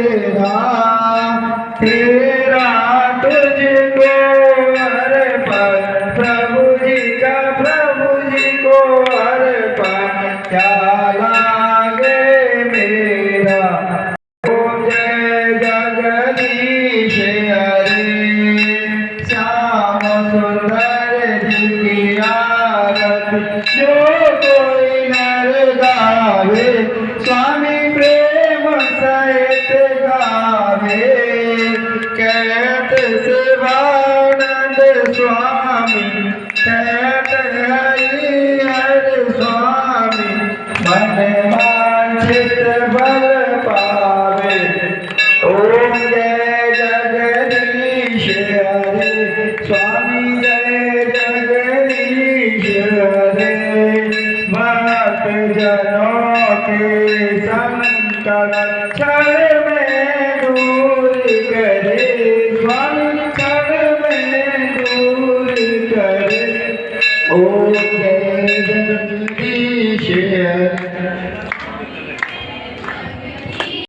मेरा तेरा तुझको अर्पण प्रभु जी को अर्पण क्या लागे मेरा। ओम जय जगदीश हरे श्याम सुंदर जी की आरती जो कोई नर गावे स्वामी प्रेम सहित गावे। कहत शिवानंद स्वामी कहत हरिहर स्वामी मन वांछित फल पावे। ओम जय जगदीश हरे स्वामी जय जगदीश हरे। भक्त जनों के संकट क्षण में दूर करे स्वामी क्षण में दूर करे। ओम जय जगदीश हरे।